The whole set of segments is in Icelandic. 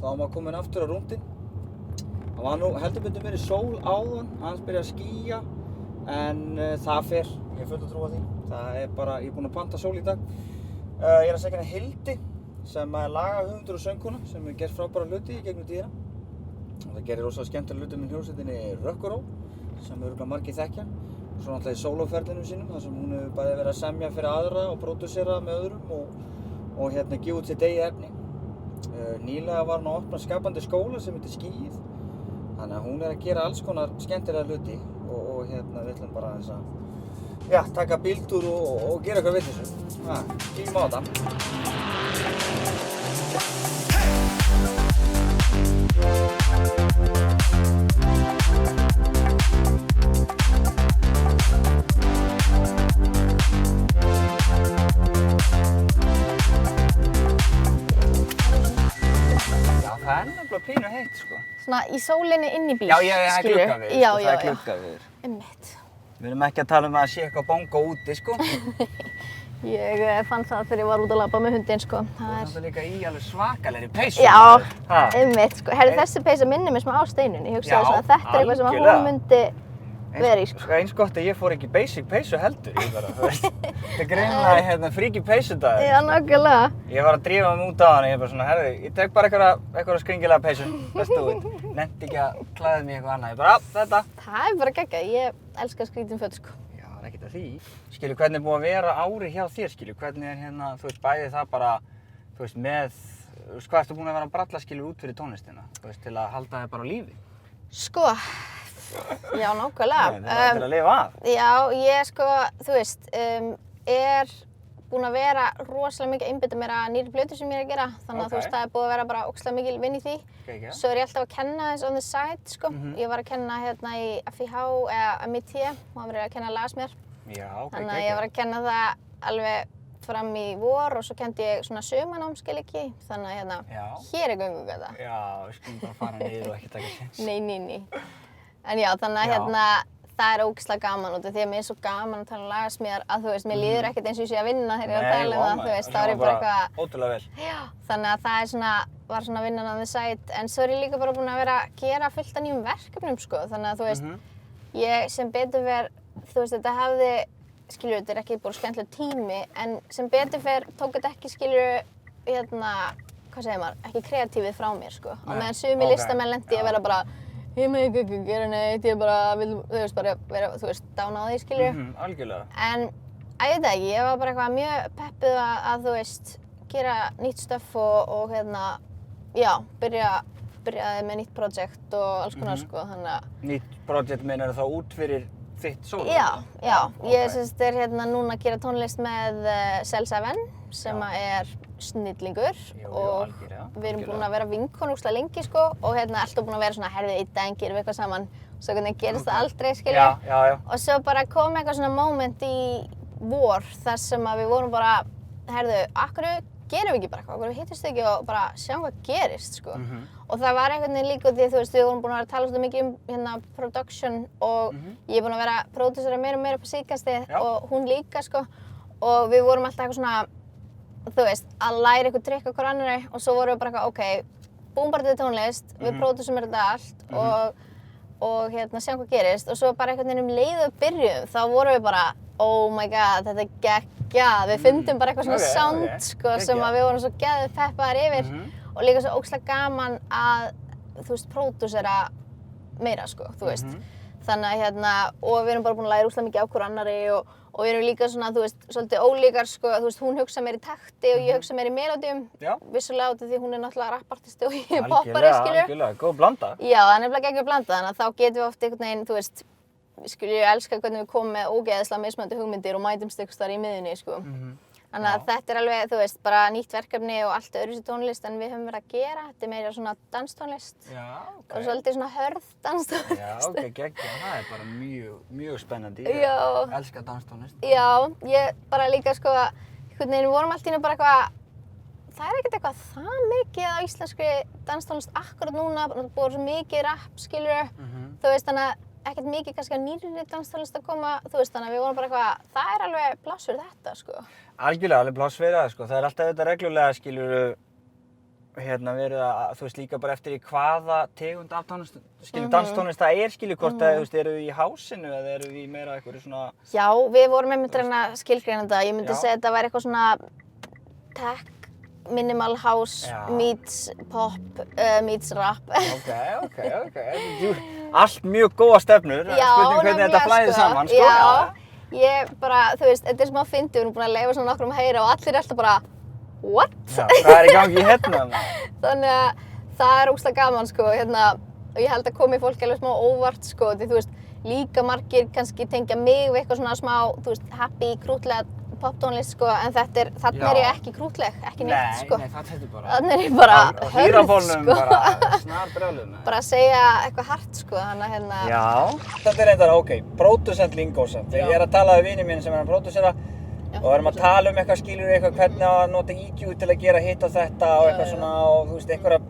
þá var maður komin aftur á rúndinn. Það var nú heldur betur verið sól áðan, aðeins byrjaði að skýja, en það fer, ég hef fullt að trúa því. Það er bara, ég er búinn að panta sól í dag. Ég er að segja Hildi, sem er lagahöfundur og söngkona, sem hefur gert frábæra hluti í gegnum tíðina. Og það gerir rosalega skemmtilega hluti með hljómsveitinni Rökkuró, sem örugglega margir þekkja. Og svo náttúrulega í sólóferlinum sínum, þar sem hún hefur bæði verið að semja fyrir aðra og pródúsera með öðrum og gefa út sitt eigið efni. Nýlega var hún að opna skapandi skóla sem heitir Skýið. Þannig að hún er að gera alls konar skemmtilega hluti og við ætlum bara aðeins að taka bíltúr og gera eitthvað við þessu. Kíkjum á þetta. Það er nefnilega pínu heitt, sko. Svona í sólinni inn í bíl, Já, það er gluggaveður, Já, það er gluggaveður. Einmitt. Við erum ekki að tala um að sé eitthvað bongo úti, sko. Ég fann það þegar ég var út að labba með hundinn, sko. Það er líka í alveg svakalegri peysu. Já, einmitt, sko. Herri, þessi peysa minnir mig smá á Steinunni. Ég hugsaði svona að þetta er eitthvað sem að hún myndi vera í, sko. Eins gott að ég fór ekki basic peysu heldur, ég bara, þú veist. Þetta er greinilega fríki peysudagur. Já, nákvæmlega. Ég var að drífa mig út á hana, ég bara svona, herri, ég tek bara eitthvað skringilega peysu, let's do it. Nennti ekki að klæða mig eitthvað annað, ég bara, þetta. Það er bara geggjað, ég elska skrítin föt, sko. Já, það er ekkert að því. Skilju, hvernig er búið að vera árið hjá þér, skilju, hvernig er þú veist, bæði það bara, þú veist, hvað ertu búin að vera að bralla, skilju, út fyrir tónlistina, þú veist, til að halda þig bara á lífi? Sko, já, nákvæmlega. Til að lifa af? Já, ég sko, þú veist, er búin að vera rosalega mikið að einbeita mér að nýri plötu sem ég er að gera. Þannig að þú veist, það er búið að vera bara ógeðslega mikil vinn í því. Svo er ég alltaf að kenna þess on the side, sko. Ég var að kenna hérna í FIH eða MIT og það verið að kenna lasmér. Já, Þannig að ég var að kenna það alveg fram í vor og svo kenndi ég svona sumarnámskeið. Þannig að hérna, hér er göngugata. Já, við skulum bara fara niður og ekki taka séns. Nei. En já, þannig að hérna, það er ógeðslega gaman út af því að mér er svo gaman að tala um lagasmíðar að þú veist, mér líður ekkert eins og ég sé að vinna þegar ég er að tala um það, þú veist, þá er ég bara eitthvað... Ótrúlega vel. Já, þannig að það er var svona vinnan on the side, en svo er ég líka bara búin að vera að gera fullt af nýjum verkefnum, sko, þannig að þú veist, ég sem betur fer, þú veist, þetta hefði, skilju, þetta er ekki bara skemmtilegur tími, en sem betur fer tók þetta ekki, skilju, hvað segir maður, ekki kreatífið frá mér, sko, og meðan sumir listamenn lendi að vera bara ég með ekki gera neitt, ég bara vil, þú veist, bara vera, þú veist, dána á því, skilju. Algjörlega. En, ég veit það ekki, ég var bara eitthvað mjög peppuð að, þú veist, gera nýtt stöff og já, byrjaði með nýtt projekt og alls konar, sko, þannig að... Nýtt projekt meinar þá út fyrir þitt sóló? Já, ég semst er núna að gera tónlist með Cell7 sem er snillingur og við erum búin að vera vinkonur ógeðslega lengi, sko, og alltaf búin að vera svona, herðu, einn daginn gerum við eitthvað saman, svo hvernig gerist það aldrei, skilju. Já. Og svo bara kom eitthvað svona moment í vor þar sem að við vorum bara, herðu, akkur gerum við ekki bara eitthvað, akkur hittust ekki og bara sjáum hvað gerist, sko. Og það var einhvern veginn líka því, þú veist, við vorum búin að vera að tala svolítið mikið um production og ég er búin að vera að pródúsera meira og meira upp á síðkastið og hún líka, sko, og við vorum alltaf eitthvað svona, þú veist, að læra eitthvað trikk á hver annarri og svo vorum við bara eitthvað, ok, búum bara til tónlist, við pródúsum þetta allt og sjáum hvað gerist og svo bara einhvern veginn leið við byrjuðum, þá vorum við bara, oh my god, þetta er geggjað, við fundum bara eitthvað svona sound, sko, sem að við vorum svo geðið peppaðar yfir og líka svo ógeðslega gaman að, þú veist, pródúsera meira, sko, þú veist. Þannig að og við erum bara búin að læra ógeðslega mikið á hver annarri og við erum líka svona, þú veist, svolítið ólíkar, sko, þú veist, hún hugsa meir í takti og ég hugsa meir í melódíum. Vissulega út af því hún er náttúrulega rappartisti og ég er poppari, skilju. Algjörlega, góð blanda. Já, það er nefnilega geggjað blanda, þannig að þá getum við oft einhvern veginn, þú veist, skilju, ég elska hvernig við komum með ógeðslega mismunandi hugmyndir og mætumst einhvers staðar í miðjunni, sko. Þannig að þetta er alveg, þú veist, bara nýtt verkefni og allt öðruvísi tónlist en við höfum verið að gera. Þetta er meira svona danstónlist. Já, ok. Og svolítið svona hörð danstónlist. Já, ok, geggjað. Það er bara mjög spennandi. Ég elska danstónlist. Já, ég bara líka, sko, einhvern veginn vorum allt í einu bara eitthvað, það er ekkert eitthvað það mikið á íslenskri danstónlist akkurat núna, það búið svo mikið rapp, skilurðu. Þú veist, þannig að ekkert mikið kannski á nýrri danstónlist að koma, þú veist, þannig að við vorum bara eitthvað, það er alveg pláss fyrir þetta, sko. Algjörlega, alveg pláss fyrir það, sko. Það er alltaf þetta reglulega, skilurðu, verið að, þú veist, líka bara eftir í hvaða tegund af tónlist, danstónlist það skilur, hvort að, þú veist, eru þið í hásinu eða eru þið í meira eitthvað svona... Já, við vorum einmitt reyna að skilgreina þetta. Ég myndi segja að þetta væri eitthvað svona tech, minimal house, meets pop, meets rap. Ok. Allt mjög góða stefnur, spurning hvernig þetta flæðir saman, sko. Já, ég bara, þú veist, þetta smá fyndið, við erum búin að leyfa svona nokkrum að heyra og allir alltaf bara what? Já, hvað í gangi hérna? Þannig að það ógeðslega gaman sko, og ég held að komi fólk alveg smá óvart sko, því þú veist, líka margir kannski tengja mig við eitthvað svona smá, þú veist, happy, krútlega poptónlist sko, en þarna er ég ekki krútleg, ekki neitt sko. Nei, það er bara... Þarna er ég bara hörð sko. Bara snarbrjálum. Bara að segja eitthvað hart sko, þannig að Já, þetta reyndar producent lingo samt. Þegar ég að tala við vini mín sem að pródúsera og erum að tala eitthvað skilur eitthvað hvernig að nota EQ til að gera hitt og þetta og eitthvað svona og þú veist einhverja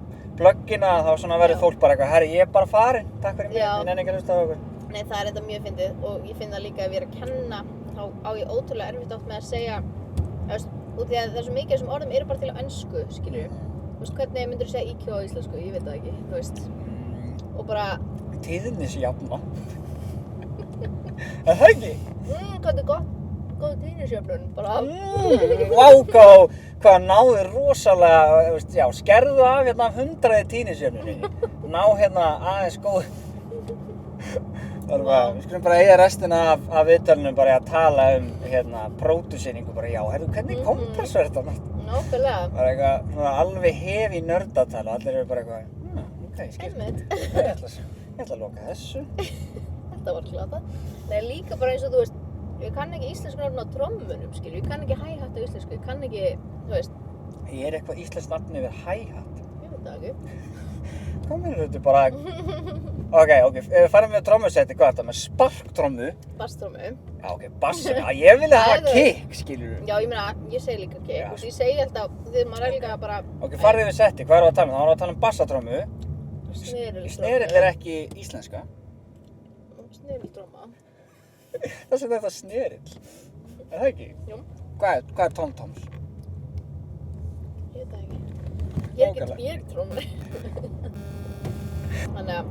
pluggina þá svona verður fólk bara eitthvað herri ég bara farin, takk fyrir mig, ég nenni ekki að hlusta á okkur. Nei það þetta mjög fyndið og ég finn það líka ef ég að kenna þá á ég ótrúlega erfitt átt með að segja út í að það svo mikið af þessum orðum eru bara til á ensku skilur þú veist hvernig myndir þú segja EQ á íslensku, ég veit það ekki, þú veist og bara tíðnisjafna er það ekki? Hvað er gott góð tíðnisjöfnun, bara hvað náðu rosalega, já, skerðu af 100 tíðnisjöfnuninni ná aðeins góð við skulum bara eiga restina af viðtalinu bara að tala pródúseringu bara, já, hvernig kompressor er þetta? Nákvæmlega bara eitthvað, svona alveg hefi nördatal og allir eru bara eitthvað, ok, skipt ég ætla að loka þessu Þetta var glatað Nei, líka bara eins og þú veist ég kann ekki íslensku nafn á trommunum, skilju, ég kann ekki hi-hat á íslensku, ég kann ekki, þú veist Ég eitthvað íslenskt nafn yfir hi-hat? Ég veit það ekki Hvað meinarðu þetta bara Ok, ef við farum við trommusetti, hvað er þetta með sparktrommu? Basstrommu Já, ok, bassin, ég vilja hafa kick, skilurðu Já, ég meina, ég segi líka kick, þú veist, ég segi alltaf, þegar maður er líka bara Ok, farið við setti, hvað erum við að tala um? Þá erum við að tala um bassatrommu Snerill er ekki íslenska Snerill-tromma Það sem þetta snerill Er það ekki? Jú Hvað er tom-toms? Ég veit það ekki Ég er ekki trommari Þannig að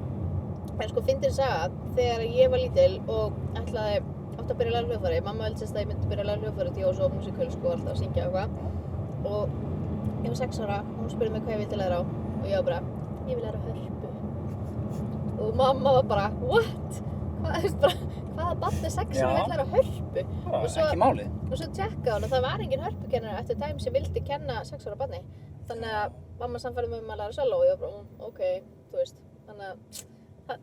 en sko fyndin saga þegar ég var lítil og átti að byrja að læra hljóðfæri mamma vildi að ég myndi byrja að læra hljóðfæri því ég var svo músíkölsk og alltaf að syngja og eitthvað og ég var 6 ára og hún spurði mig hvað ég vildi læra á og ég var bara ég vil læra hörpu og mamma var bara what? Hvaða barn er 6 ára vill læra hörpu? Ekki málið. Og svo tjekkaði hún og það var engin hörpukennari eftir dæmi sem vildi kenna 6 ára barni. Þannig að mamma sannfærði mig að læra selló og ég var bara ok, þú veist. Þannig að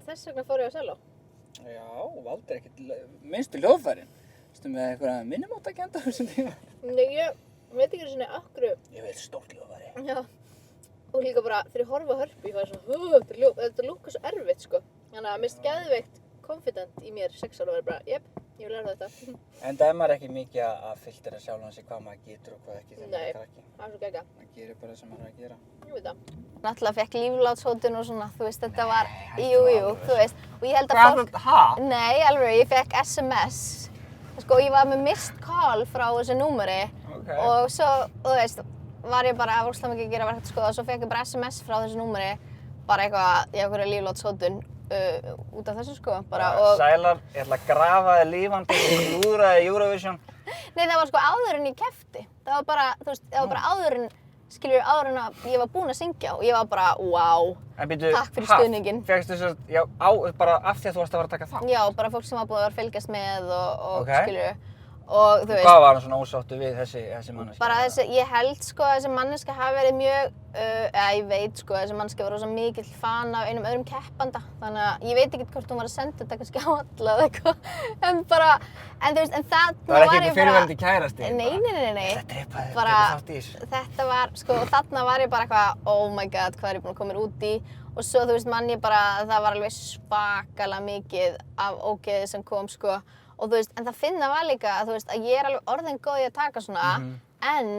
þess vegna fór ég á selló. Já, valdir ekkert minnstu hljóðfærin. Vistu með eitthvað minnumáttakennda á þessum tíma? Nei, ég veit ekki svona akkur. Ég vil stórt hljóðfæri. Já. Og líka bara þegar ég horfa á hörpu, ég var svona þetta lúkkar svo erfitt sko. Þannig að mér finnst geðveikt confident í mér 6 ára og verið bara, ég vil læra þetta. En það er maður ekki mikið að filtera sjálfan sig hvað maður getur og hvað ekki þegar maður er krakki. Nei, það er svo geggjað. Maður gerir bara það sem maður er að gera. Ég veit það. Náttúrulega fekk líflátshótun og svona, þú veist, þetta var, jú, þú veist. Og ég held að fólk... Nei, alveg, ég fekk SMS. Sko, ég var með missed call frá þessu númeri. Og svo, þú veist, var ég bara ógeðslega mikið að gera verk sko, og svo fekk ég bara SMS frá þessu númeri. Bara eitthvað, ég hafði líflátshótun. Út af þessu sko bara og Sælar, ég ætla að grafa þig lífandi og klúðraði Eurovision. Nei, það var sko áður en ég keppti. Það var bara, þú veist, það var bara áður en að ég var búin að syngja og ég var bara, wow, takk fyrir stuðninginn. Fékkstu þess að, já, bara af því að þú varst að vera að taka þátt? Já, bara fólk sem var búið að vera að fylgjast með og skilurðu. Og þú veist... Hvað var hann svona ósáttu við þessi manneska? Bara ég held sko að þessi manneska hafi verið mjög, ég veit sko að þessi manneska var rosa mikill fan af einum öðrum keppanda. Þannig að ég veit ekkert hvort hún var að senda þetta kannski á alla eða eitthvað. En þú veist, en þarna var ég bara... Það var ekki fyrirverandi kærasti? Nei. Þetta drepaði þátt í þessu. Þetta var, sko, þarna var ég bara eitthvað, oh my god, hvað er ég búin að koma mér út í? Og svo, þú veist, man ég bara, það var alveg svakalega mikið af ógeði sem kom, sko. Og þú veist, en það finna var líka að þú veist að ég er alveg orðin góð í að taka svona en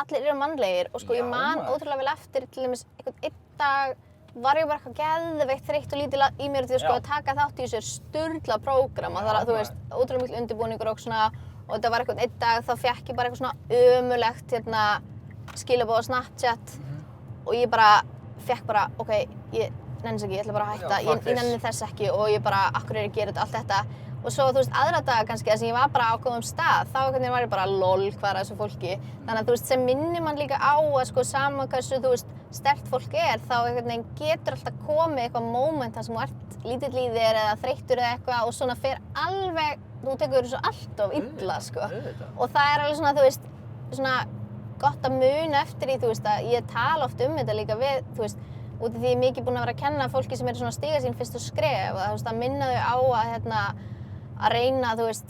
allir eru mannlegir og sko ég man ótrúlega vel eftir til dæmis einn dag var ég bara eitthvað geðveikt þreytt og lítil í mér því að sko að taka þátt í þessu sturla prógram og það er þú veist ótrúlega mikill undirbúningur og svona og þetta var eitthvað einn dag þá fékk ég bara eitthvað svona ömurlegt skilaboð á Snapchat og ég bara fekk bara, ok, ég nenni ekki, ég ætla bara að hætta, ég nenni þess ekki og ég bara, akkur er ég að gera þetta, allt þetta. Og svo, þú veist, aðra daga kannski, þar sem ég var bara á góðum stað, þá einhvern veginn var ég bara lol, hvað er þessu fólki? Þannig að, þú veist, sem minnir mann líka á að, sko, sama hversu, þú veist, sterkt fólk þá einhvern veginn getur alltaf komið eitthvað moment þar sem þú ert lítill í þér eða þreyttur eða eitthvað og svona fer alveg, þú tekur þessu alltof illa, sko. Og það er alveg svona, þú veist, svona gott að muna eftir því, þú veist, að ég tala oft þetta líka við, þú veist, út af því ég er mikið búin að vera að kenna fólki sem eru svona að stíga sín fyrstu skref og, þú veist, að minna þau á að, að reyna, þú veist,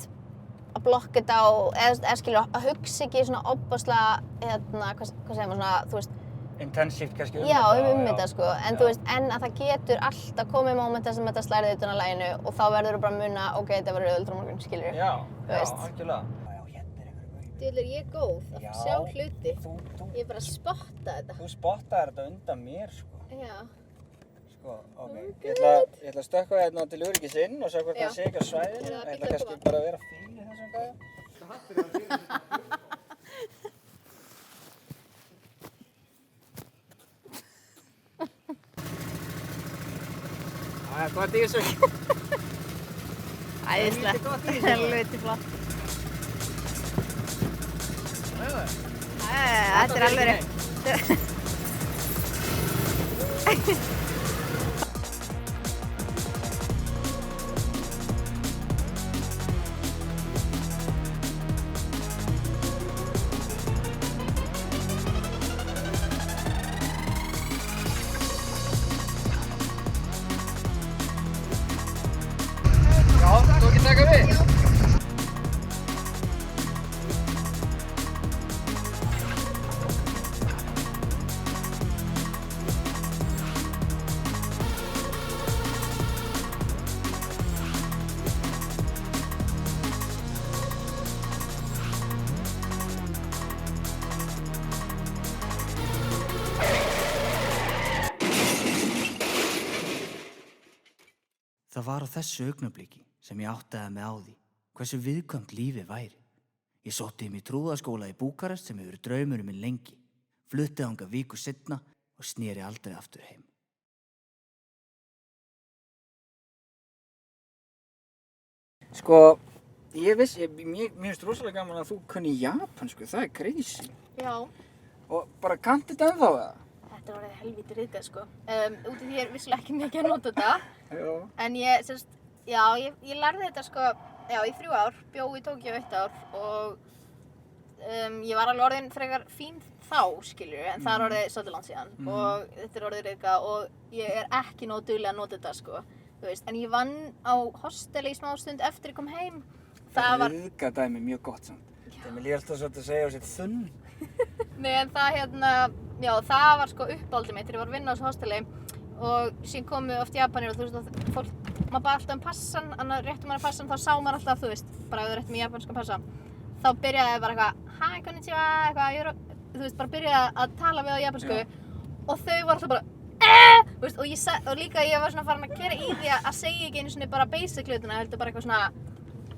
að blokka þetta og eða skilur, að hugsa ekki svona óbáslega, hvað segir maður svona, þú veist, intensíft kannski já, þetta, sko, en þú veist, en að það getur alltaf komið mómenta sem þetta slærið utan á laginu og þá verður þú bara að muna, ok, þetta verður auðvitað á morgun, skilur. Já, algjörlega. Djöfull, ég er góð að sjá hluti. Ég er bara að spotta þetta. Þú spottaðir þetta undan mér, sko. Já. Sko, ok. Ég ætla að stökkva hérna til öryggis inn og sjá hvort það sé ekki á svæðinu. Ég ætla kannski bara að vera fín í þessum gæja. Gott í þessu. Æðislegt. Helviti flott. Þetta er alvöru. Já, þú ekki taka við? Það var á þessu augnabliki sem ég áttaði mig á því hversu viðkvæmt lífið væri. Ég sótti í trúðaskóla í Búkarest sem hefur verið draumurinn minn lengi, flutti þangað viku seinna og sneri aldrei aftur heim. Sko, mér finnst rosalega gaman að þú kunni japansku, það er crazy. Já. Og bara kanntu þetta ennþá eða? Þetta var helvíti ryðgað, sko. Út af því ég er vissulega ekki mikið að nota þetta. Já. En ég lærði þetta, sko, í 3 ár, bjó í Tókíó 1 ár og ég var alveg orðin frekar fín þá, skilur, en það er orðið svolítið langt síðan og þetta er orðið ryðgað og ég er ekki nóg dugleg að nota þetta, sko. Þú veist, en ég vann á hosteli í smá stund eftir ég kom heim. Það var ryðgað dæmi mjög gott samt. Það mér líður alltaf svolítið að segja á sér þunn. Nei, en það var sko uppáhaldið mitt þegar ég var að vinna á þessu hosteli og síðan komu oft Japanir og þú veist, maður bara alltaf passan, annað réttum maður passan, þá sá maður alltaf, þú veist, bara ef þú réttum í japanskan passa, þá byrjaði bara eitthvað, hi, konnichiwa, eitthvað, þú veist, bara byrjaði að tala við á japansku og þau var alltaf bara, þú veist, og líka ég var svona farin að keyra í því að segja ekki einu svona bara basic hlutina, heldur bara eitthvað svona,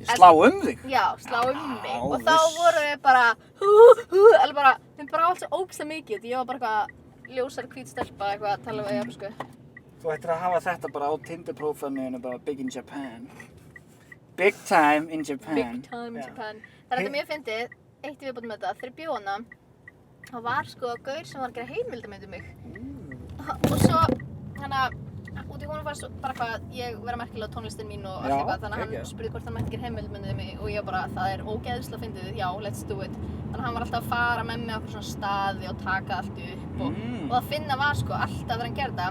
slá þig? Já, slá mig og þá voru við bara, alveg bara, þeim bara allt svo ógeðslega mikið, ég var bara eitthvað ljósar hvít stelpa eitthvað að tala við japansku. Þú ættir að hafa þetta bara á Tinder-prófælinu bara Big in Japan. Big time in Japan. Big time in Japan. Það er þetta mjög fyndið, eitt í viðbót með þetta, þegar ég bjó hana, þá var sko gaur sem var að gera heimildamynd um mig. Og svo, út í honum fannst bara hvað ég vera merkileg á tónlistin mín og allt eitthvað, þannig að hann spurði hvort hann mætti gera heimildamynd um mig og ég bara, það er ógeðslega fyndið, já, let's do it. Þannig að hann var alltaf að fara með mig á okkur svona staði og taka allt upp og það finna var sko, alltaf þegar hann gerði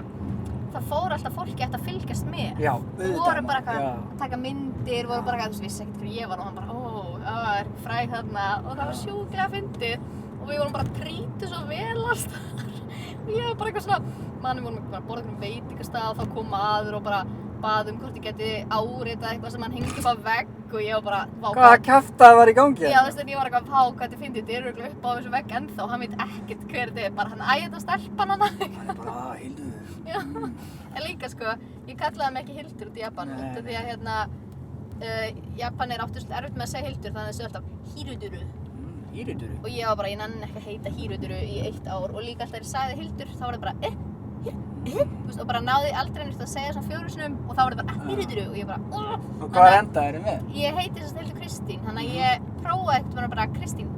það fór alltaf fólki að fylgjast með. Já, auðvitað. Voru bara eitthvað að taka myndir, voru bara eitthvað, þú vissi ekkert hver ég var og hann bara, það er fræg þarna og það var sjúklega fyndið og við vorum bara trýtuð svo vel alltaf. Og ég var bara eitthvað svona, manni vorum bara að borða einhverjum veitingastað og þá kom maður og bara bað hvort ég geti áritað eitthvað sem hann hengdi upp á vegg og ég var bara, hvaða kjaftaði var í gangi? Já, þú veist, ég var eitthvað, hvað þetta fyndið, þetta er örugglega upp á þessu vegg ennþá, hann veit ekkert hver þetta er, bara hann æði þetta stelpan hana. Það er bara, Hildur. Já, en líka sko, ég kallaði mig ekki Hildur út í Japan, út af því að Japanir áttu svolítið erfitt með að segja Hildur, þannig að þau segja alltaf Hiruduru. Hýruduru? Og ég var bara, ég nenni ekki að heita Hýruduru í 1 ár og líka alltaf þegar ég sagði Hildur, þá var það bara þú veist, og bara náði aldrei neitt að segja svona 4 sinnum og þá var það bara Hýruduru og ég bara Og hvað endaðirðu með? Ég heiti þess að Hildur Kristín, þannig að ég prófaði ekkert bara Kristín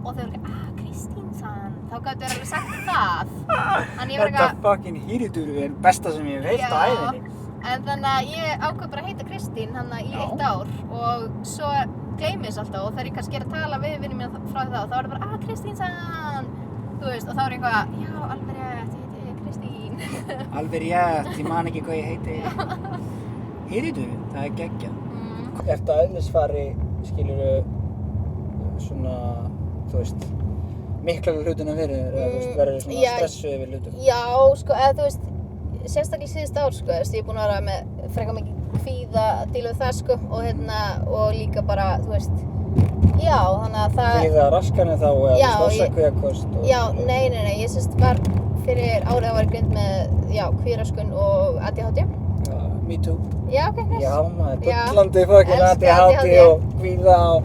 og þau voru ekki, Kristín sann, þá gætu þér alveg sagt það. Þannig ég var Þetta fucking hýruduru er besta sem ég hef heilt á ævinni. En þannig að ég ákvað bara að heita Kristín þannig í 1 ár og svo gleymi þess alltaf og þegar ég kannski að tala við vinni mína frá þá var það bara Kristín sann, þú veist, og þá var ég eitthvað, já, alveg rétt, ég heiti Kristín. Alveg rétt, ég man ekki hvað ég heiti. Hýruduru, það er geggjað. Ertu að eðlisfari, skilurðu, svona, þú veist, miklar við hlutina fyrir þér, eða þú veist, verður svona stressuð yfir hlutum? Já, sko, eða þú veist, sérstaklega síðust ár, sko, ég er búin að vera með frekar mikið kvíða að díla við það, sko, og líka bara, þú veist, já, þannig að það... Kvíða raskanir þá, eða ofsakvíðakost? Já, nei, ég sérst var fyrir árið að vera grind með, já, kvíðaraskun og ADHD. Já, me too. Já, ok, nice. Já, maður, bullandi fucking ADHD og kvíða og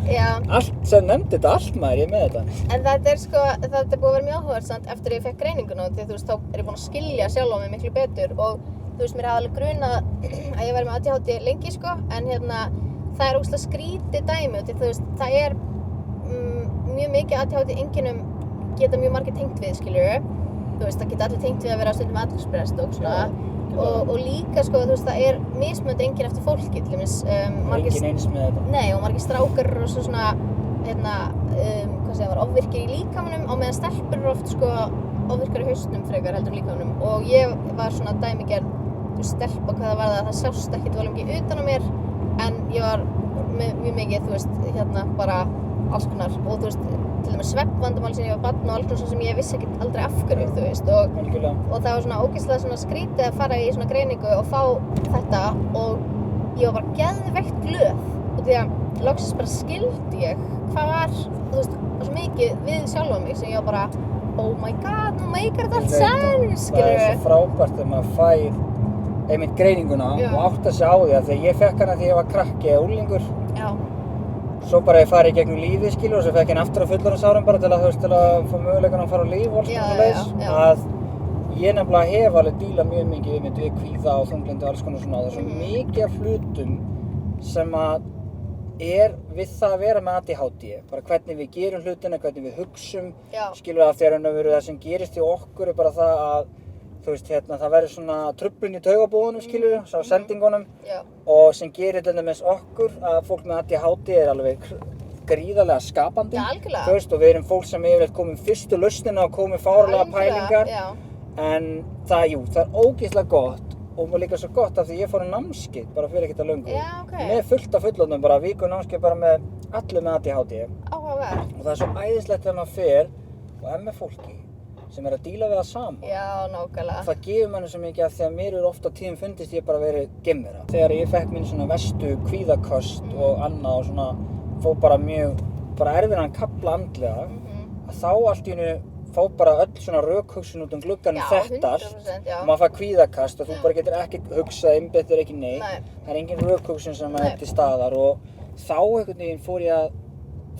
allt sem nefndi þetta, allt maður, ég er með þetta. En þetta er sko, þetta er búið að vera mjög áhugavert samt eftir að ég fekk greininguna því þú veist, þá er ég búin að skilja sjálfa mig miklu betur og þú veist, mér hafði alveg grunað að ég væri með ADHD lengi sko, en hérna, það er ógeðslega skrítið dæmi og þú veist, það er mjög mikið ADHD einkennum geta mjög margir tengt við, skiljurðu. Þú veist, það geta allir tengt við að vera stundum athyglisbrest og svona. Og líka sko, þú veist, það er mismunandi einkenni eftir fólki, til dæmis Engin eins með þetta. Nei, og margir strákar eru svona, hvað segja var, ofvirkir í líkamanum á meðan stelpur eru oft sko ofvirkar í hausnum frekar heldur en líkamanum. Og ég var svona dæmigerð, þú veist, stelpa hvað það var það sást ekkert vel mikið utan á mér, en ég var með mjög mikið, þú veist, bara alls konar og þú veist, til dæmis svefnvandamál sem ég var barn og alls konar sem ég vissi ekkert aldrei af hverju, þú veist, og það var svona ógeðslega svona skrítið að fara í svona greiningu og fá þetta og ég var bara geðveikt glöð og því að loksins bara skildi ég hvað var, þú veist, svo mikið við sjálfa mig sem ég var bara, oh my god, nú meikar þetta allt sense, skilurðu. Það er svo frábært þegar maður fær einmitt greininguna og átta sig á því að þegar ég fekk hana þegar ég var krakki eða unglingur. Já. Svo bara ég farið í gegnum lífið, skilur, og svo fekk ég henni aftur á fullorðinsárum bara til að, þú veist, til að fá möguleikann að fara á líf og alls konar svoleiðis. Að ég nefnilega hef alveg dílað mjög mikið við kvíða og þunglyndi og alls konar svona. Það er svo mikið af hlutum sem að er við það að vera með ADHD. Bara hvernig við gerum hlutina, hvernig við hugsum, skilur, af því að það sem gerist í okkur er bara það að þú veist, það verður svona truflun í taugabúðunum, skilur, svo sendingunum og sem gerir þetta með okkur að fólk með ADHD er alveg gríðarlega skapandi. Já, algjörlega. Þú veist, og við erum fólk sem yfirleitt komum fyrstu lausnina og komum fárlega pælingar. En það, jú, það er ógeðslega gott og líka svo gott af því ég fór námskeið bara fyrir ekkert að löngu. Já, ok. Með fullt af fullorðnum, bara viku námskeið bara með allir með ADHD. Áhugavert. Og það er svo æðislegt þegar maður fer og er með fólki sem er að díla við það saman. Já, nákvæmlega. Það gefur manni svo mikið að því að mér ofta á tíðum fundist ég bara verið geimvera. Þegar ég fekk minn svona verstu kvíðaköst og annað og svona fór bara mjög, bara erfiðan kafla andlega, að þá allt í einu fór bara öll svona rökhugsun út gluggann þetta allt. 100%, já. Og maður fær kvíðakast og þú bara getur ekki hugsað, einbeittur ekki neitt. Það er engin rökhugsun sem er til staðar og þá einhvern veginn fór ég að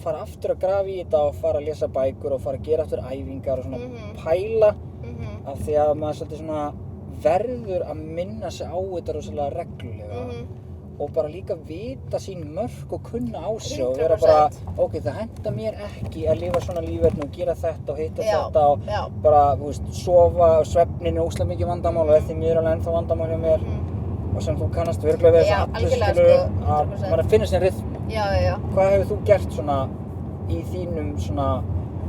fara aftur að grafa í þetta og fara að lesa bækur og fara að gera aftur æfingar og svona pæla af því að maður svolítið svona verður að minna sig á þetta rosalega reglulega og bara líka vita sín mörk og kunna á sig og vera bara, ok, það henta mér ekki að lifa svona lífverðinu og gera þetta og hitta þetta og bara, þú veist, sofa og svefnin er ógeðslega mikið vandamál og því mér er alveg ennþá vandamál hjá mér og sem þú kannast virkilega við þess að allir skilur að maður finna sér rytm. Já. Hvað hefur þú gert svona í þínum svona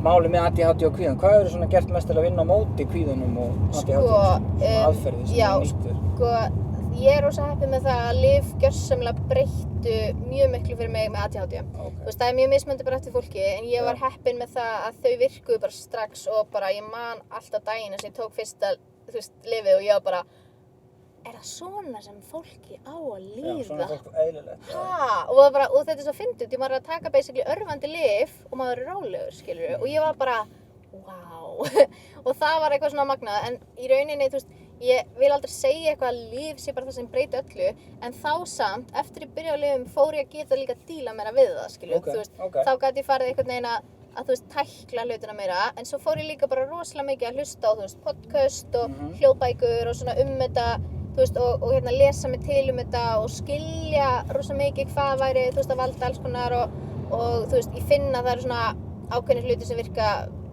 máli með ADHD og kvíðan? Hvað hefur þú svona gert mest til að vinna á móti kvíðunum og ADHD svona aðferðir sem þú nýttir? Sko, ég er rosa heppin með það að lyf gjörsamlega breyttu mjög miklu fyrir mig með ADHD. Þú veist, það er mjög mismunandi bara eftir fólki en ég var heppin með það að þau virkuðu bara strax og bara ég man alltaf daginn þess að ég tók fyrsta, þú veist, lyfið og ég var bara er það svona sem fólki á að líða? Já, svona fólk eðlilegt. Og þetta er svo fyndið, því maður er að taka basically örvandi lyf og maður er rólegur, skilurðu, og ég var bara, wow, og það var eitthvað svona magnað, en í rauninni, þú veist, ég vil aldrei segja eitthvað að lyf sé bara það sem breyti öllu, en þá samt, eftir ég byrja á lyfum, fór ég að geta líka að díla meira við það, skilurðu, þú veist, þá gat ég farið einhvern veginn að að, þú veist, tækla hlutina meira, en svo fór ég líka bara rosalega mikið að hlusta á, þú veist, podcast og hljóðbækur og svona þetta, þú veist, og hérna lesa mig til þetta og skilja rosa mikið hvað væri, þú veist, að valda alls konar og þú veist, ég finna að það eru svona ákveðnir hluti sem virka,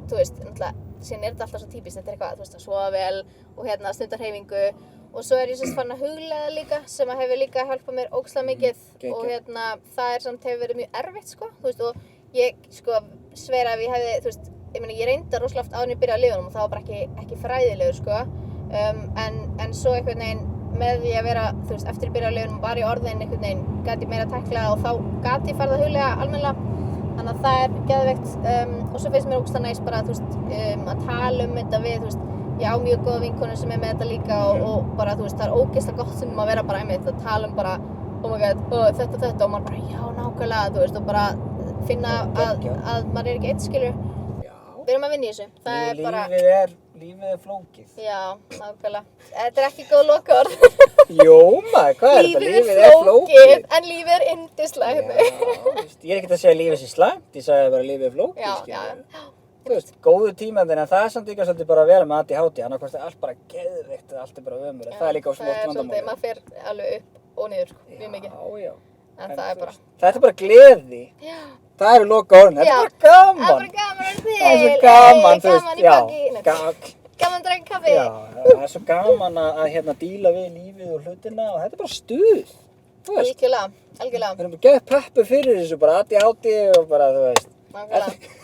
þú veist, náttúrulega, síðan þetta alltaf svo típist, þetta eitthvað, þú veist, að sofa vel og hérna stunda hreyfingu og svo ég semst farin að hugleiða líka sem að hefur líka hjálpað mér ógeðslega mikið og hérna það samt hefur verið mjög erfitt, sko, þú veist, og ég, sko, sver ef ég hefði, þú veist, ég meina, ég reyndi rosalega oft áður en ég byrjaði á lyfunum og það var bara ekki fræðilegur, sko, en svo einhvern veginn með því að vera, þú veist, eftir ég byrjaði á lyfunum var ég orðin einhvern veginn, gat ég meira að tækla og þá gat ég farið að hugleiða almennilega, þannig að það geðveikt og svo finnst mér ógeðslega næs bara, þú veist, að tala þetta við, þú veist, ég á mjög góða vinkonu sem með þetta líka og bara, þú veist, það ógeðslega gott sem að vera bara einmitt að tala bara, oh my god, þetta og maður bara, já, nákvæmlega, þú veist, og bara finna að maður ekki eitt, skilur. Já. Við erum að vinna í þessu. Það bara... Lífið er flókið. Já, nákvæmlega. Þetta er ekki góð lokaorð. Jó, maður, hvað er þetta? Lífið er flókið, en lífið er yndislegt. Já, veist, ég er ekkert að segja að lífið sé slæmt, ég sagði bara að lífið er flókið, skilur. Þú veist, góðu tímandinn, en það er samt líka svolítið bara að vera með ADHD, annað hvort er allt bara geðveikt og allt er bara ömur, það er líka á smótt vandamál. Maður fer alveg upp og niður, sko, mjög mikið. Já. En það er bara... Þetta er bara gleði. Já. Það eru lokaorðin, þetta er bara gaman. Það er bara gaman að þig. Það er svo gaman, þú veist, gaman í baki. Gaman að drekka kaffi. Já, það er svo gaman að hérna díla við lífið og hlutina og þetta er bara stuð. Algjörlega. Við erum bara gett peppu fyrir þessu, bara ADHD og bara, þú veist. Nákvæmlega.